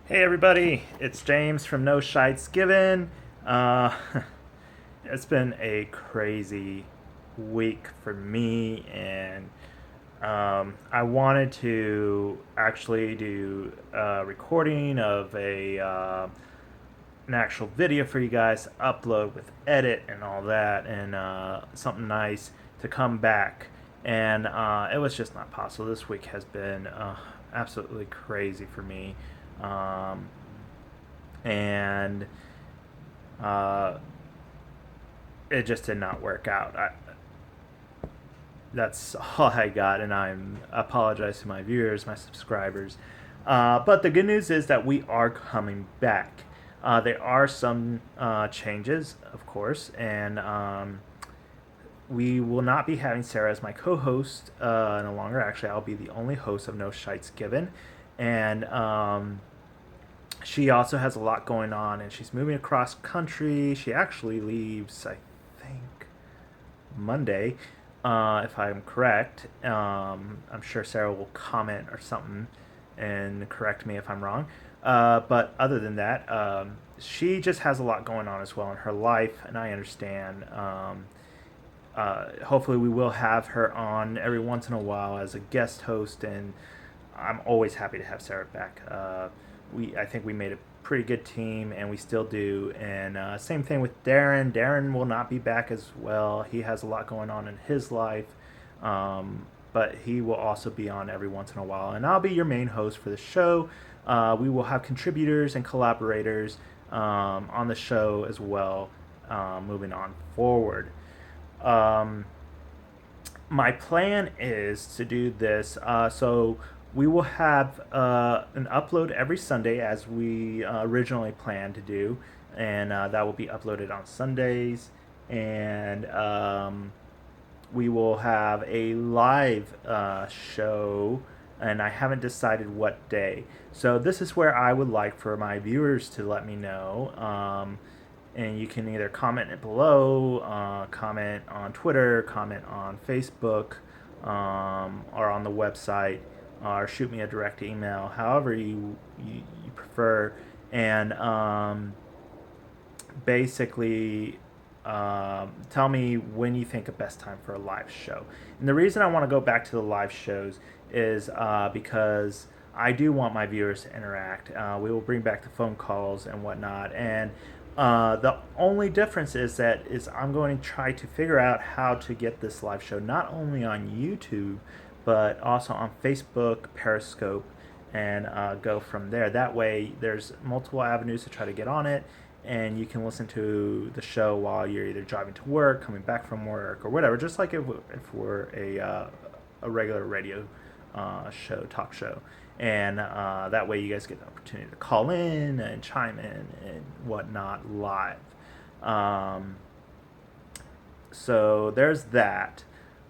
Hey everybody, it's James from No Shites Givin. Uh, it's been a crazy week for me, and I wanted to actually do a recording of an actual video for you guys to upload with edit and all that, and something nice to come back. And it was just not possible. This week has been absolutely crazy for me. Um, and uh, it just did not work out. That's all I got, and I apologize to my viewers, my subscribers. But the good news is that we are coming back. There are some changes, of course, and we will not be having Sarah as my co-host no longer. Actually, I'll be the only host of No Shites Given, and she also has a lot going on, and she's moving across country. She actually leaves, I think, Monday, if I'm correct. I'm sure Sarah will comment or something and correct me if I'm wrong. But other than that, she just has a lot going on as well in her life, and I understand. Hopefully, we will have her on every once in a while as a guest host, and I'm always happy to have Sarah back. I think we made a pretty good team, and we still do. And same thing with Darren. Darren will not be back as well. He has a lot going on in his life, but he will also be on every once in a while. And I'll be your main host for the show. We will have contributors and collaborators on the show as well, moving on forward. Um, my plan is to do this. So we will have an upload every Sunday as we originally planned to do, and that will be uploaded on Sundays. And we will have a live show, and I haven't decided what day. So this is where I would like for my viewers to let me know. And you can either comment it below, comment on Twitter, comment on Facebook, or on the website, or shoot me a direct email, however you prefer. And basically, tell me when you think a best time for a live show. And the reason I want to go back to the live shows is because I do want my viewers to interact. We will bring back the phone calls and whatnot. And the only difference is I'm going to try to figure out how to get this live show not only on YouTube, but also on Facebook, Periscope, and go from there. That way, there's multiple avenues to try to get on it, and you can listen to the show while you're either driving to work, coming back from work, or whatever. Just like if we're a regular radio show, talk show, and that way you guys get the opportunity to call in and chime in and whatnot live. Um, so there's that.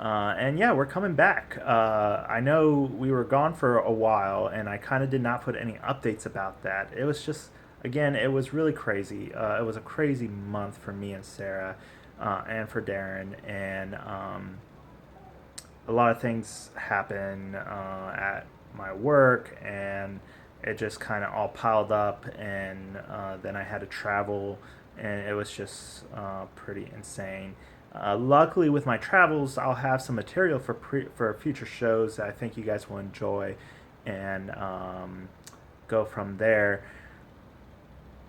And yeah, we're coming back. I know we were gone for a while, and I kind of did not put any updates about that. It was just, again, it was really crazy. It was a crazy month for me and Sarah, and for Darren, and a lot of things happen at my work, and it just kind of all piled up, and then I had to travel, and it was just pretty insane. Luckily, with my travels, I'll have some material for future shows that I think you guys will enjoy, and go from there.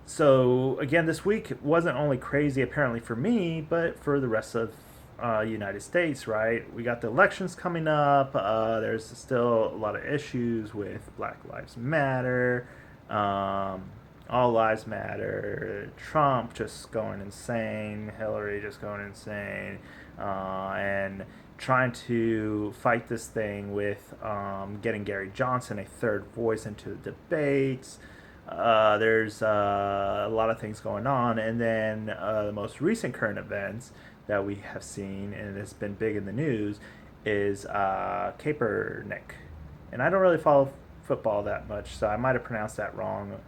So again, this week wasn't only crazy apparently for me, but for the rest of United States. Right, we got the elections coming up. There's still a lot of issues with Black Lives Matter. Um, all lives matter. Trump just going insane. Hillary just going insane. And trying to fight this thing with getting Gary Johnson a third voice into the debates. There's a lot of things going on. And then the most recent current events that we have seen, and it's been big in the news, is Kaepernick. And I don't really follow football that much, so I might have pronounced that wrong.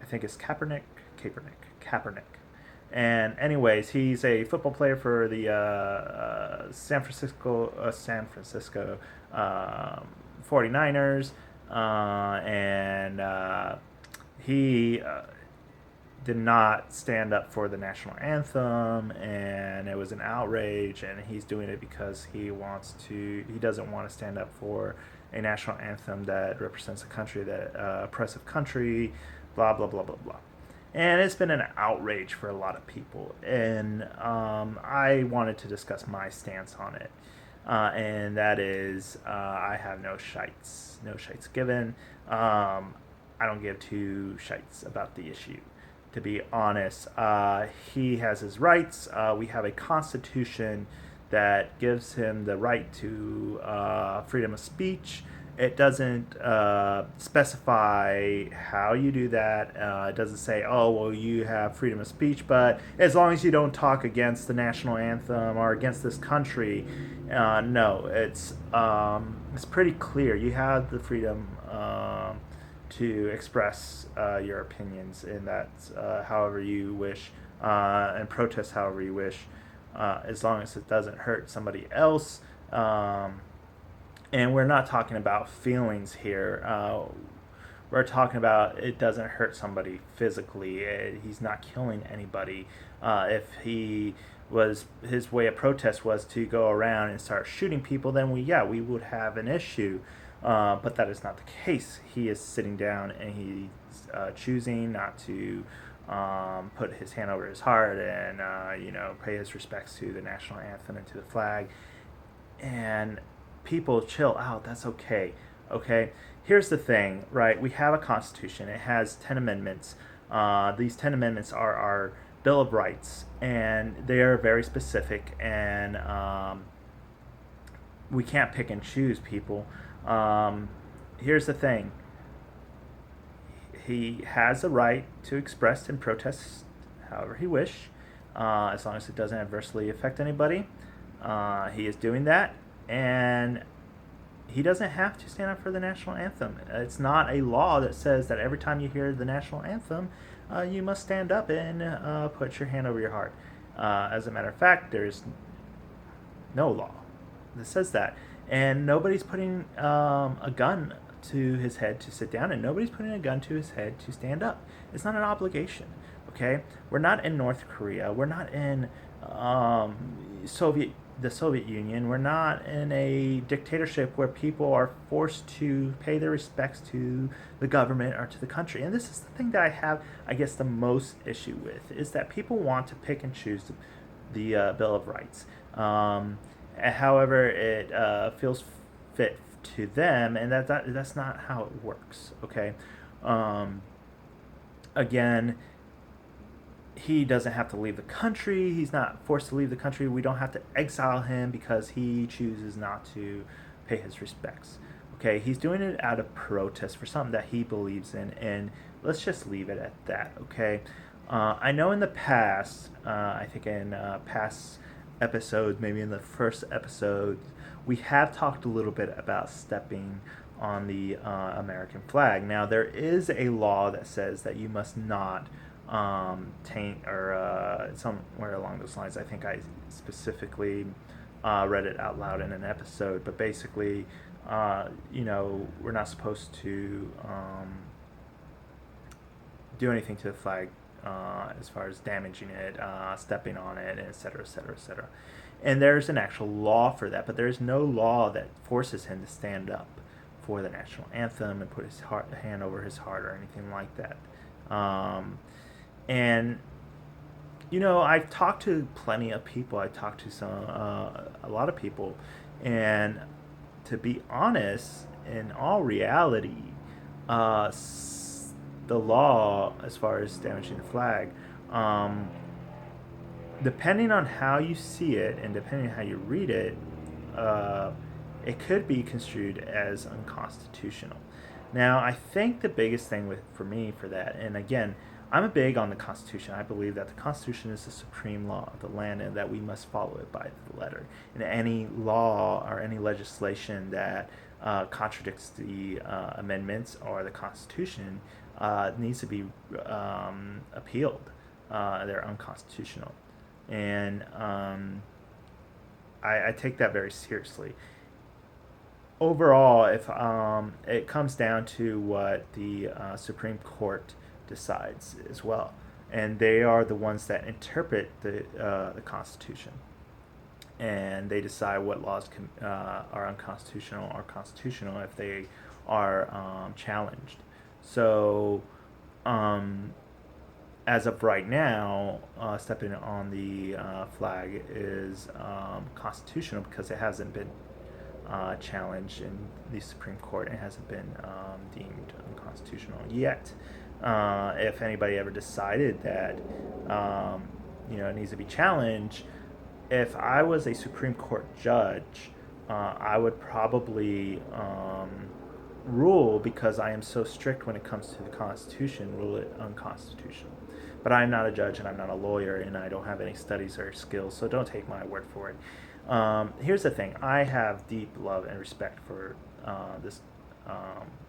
I think it's Kaepernick. And anyways, he's a football player for the San Francisco 49ers. and he did not stand up for the national anthem, and it was an outrage. And he's doing it because he doesn't want to stand up for a national anthem that represents a country, that oppressive country, blah blah blah blah blah. And it's been an outrage for a lot of people, and I wanted to discuss my stance on it. And that is, I have no shites given. I don't give two shites about the issue, to be honest. He has his rights. We have a constitution that gives him the right to freedom of speech. It doesn't specify how you do that. It doesn't say, oh, well, you have freedom of speech, but as long as you don't talk against the national anthem or against this country, no, it's pretty clear. You have the freedom to express your opinions in that however you wish, and protest however you wish, as long as it doesn't hurt somebody else. And we're not talking about feelings here. We're talking about it doesn't hurt somebody physically. He's not killing anybody. If his way of protest was to go around and start shooting people, then we would have an issue. But that is not the case. He is sitting down and he's choosing not to put his hand over his heart and pay his respects to the national anthem and to the flag. And people chill out. That's okay. Okay. Here's the thing, right? We have a constitution. It has 10 amendments. These 10 amendments are our Bill of Rights, and they are very specific. And we can't pick and choose people. Here's the thing. He has a right to express and protest however he wish, as long as it doesn't adversely affect anybody. He is doing that, and he doesn't have to stand up for the national anthem. It's not a law that says that every time you hear the national anthem, you must stand up and put your hand over your heart. As a matter of fact, there's no law that says that. And nobody's putting a gun to his head to sit down, and nobody's putting a gun to his head to stand up. It's not an obligation, okay? We're not in North Korea. We're not in the Soviet Union. We're not in a dictatorship where people are forced to pay their respects to the government or to the country. And this is the thing that I have, I guess, the most issue with, is that people want to pick and choose the Bill of Rights. However it feels fit to them, and that's not how it works, okay? Again, he doesn't have to leave the country. He's not forced to leave the country. We don't have to exile him because he chooses not to pay his respects. Okay, he's doing it out of protest for something that he believes in, and let's just leave it at that, okay? I know in the past, I think in past episodes, maybe in the first episode, we have talked a little bit about stepping on the American flag. Now, there is a law that says that you must not taint or somewhere along those lines. I think I specifically read it out loud in an episode, but basically, we're not supposed to do anything to the flag as far as damaging it, stepping on it, et cetera, et cetera, et cetera. And there's an actual law for that, but there's no law that forces him to stand up for the national anthem and put his hand over his heart or anything like that. And I've talked to plenty of people. I talked to a lot of people, and to be honest, in all reality, the law as far as damaging the flag, depending on how you see it and depending on how you read it, it could be construed as unconstitutional. Now, I think the biggest thing for me for that, and again, I'm big on the Constitution. I believe that the Constitution is the supreme law of the land and that we must follow it by the letter. And any law or any legislation that contradicts the amendments or the Constitution needs to be appealed. They're unconstitutional. And I take that very seriously. overall, if it comes down to what the Supreme Court decides as well, and they are the ones that interpret the Constitution, and they decide what laws are unconstitutional or constitutional if they are challenged. So, as of right now, stepping on the flag is constitutional because it hasn't been challenged in the Supreme Court and hasn't been deemed unconstitutional yet. If anybody ever decided that it needs to be challenged, if I was a Supreme Court judge, I would probably rule, because I am so strict when it comes to the Constitution, rule it unconstitutional. But I'm not a judge and I'm not a lawyer and I don't have any studies or skills, so don't take my word for it. Here's the thing. I have deep love and respect for this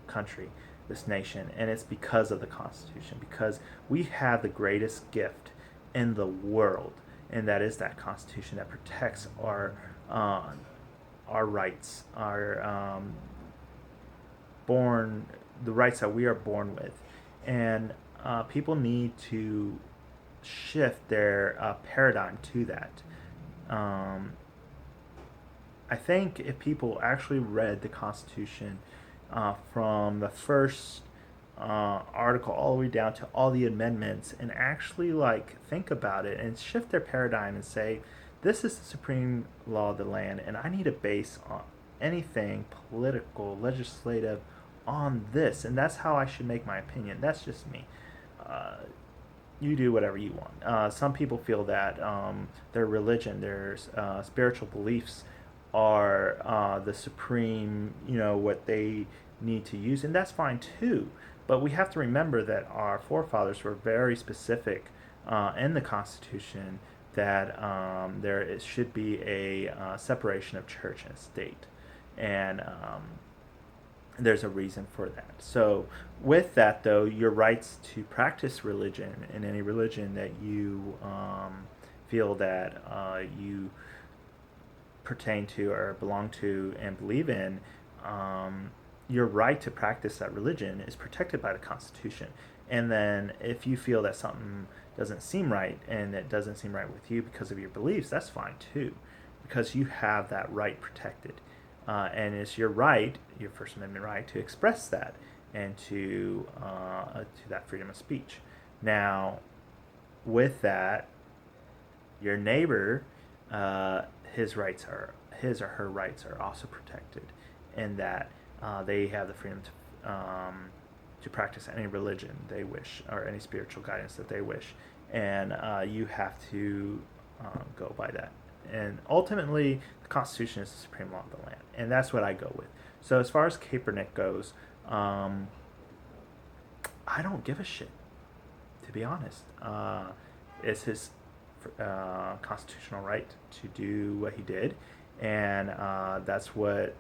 country, this nation, and it's because of the Constitution, because we have the greatest gift in the world, and that is that Constitution that protects our rights, the rights that we are born with. And people need to shift their paradigm to that. I think if people actually read the Constitution from the first article all the way down to all the amendments, and actually think about it and shift their paradigm and say, this is the supreme law of the land, and I need to base on anything political, legislative on this, and that's how I should make my opinion. That's just me. You do whatever you want. Some people feel that their religion, their spiritual beliefs are the supreme, what they need to use, and that's fine too. But we have to remember that our forefathers were very specific in the Constitution that there should be a separation of church and state, and there's a reason for that. So with that, though, your rights to practice religion in any religion that you feel that you pertain to or belong to and believe in, your right to practice that religion is protected by the Constitution. And then if you feel that something doesn't seem right and it doesn't seem right with you because of your beliefs, that's fine too, because you have that right protected. And it's your right, your First Amendment right, to express that and to that freedom of speech. Now, with that, your neighbor, his or her rights are also protected, in that they have the freedom to practice any religion they wish or any spiritual guidance that they wish, and you have to go by that. And ultimately, the Constitution is the supreme law of the land, and that's what I go with. So as far as Kaepernick goes, I don't give a shit, to be honest. It's his constitutional right to do what he did, and that's what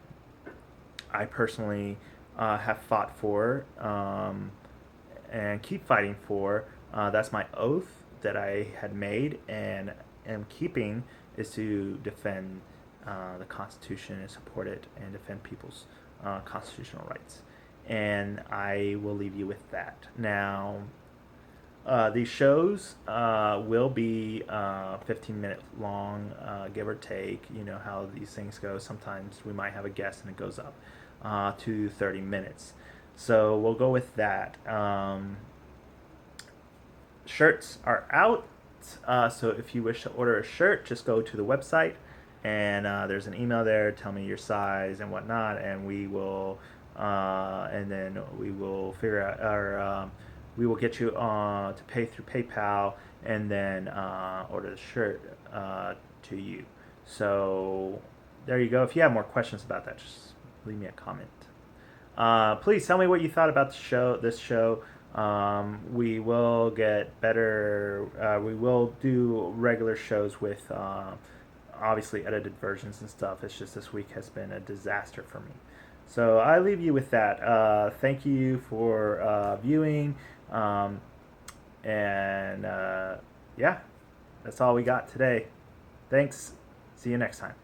I personally have fought for and keep fighting for. That's my oath that I had made and am keeping, is to defend the Constitution and support it and defend people's constitutional rights. And I will leave you with that. Now, these shows will be 15-minute long, give or take. You know how these things go. Sometimes we might have a guest and it goes up to 30 minutes. So we'll go with that. Shirts are out. So if you wish to order a shirt, just go to the website, and there's an email there. Tell me your size and whatnot, and we will, and then we will figure out, or we will get you to pay through PayPal, and then order the shirt to you. So there you go. If you have more questions about that, just leave me a comment. Please tell me what you thought about this show. We will get better. We will do regular shows with obviously edited versions and stuff. It's just this week has been a disaster for me. So I leave you with that. Thank you for viewing. Yeah, that's all we got today. Thanks. See you next time.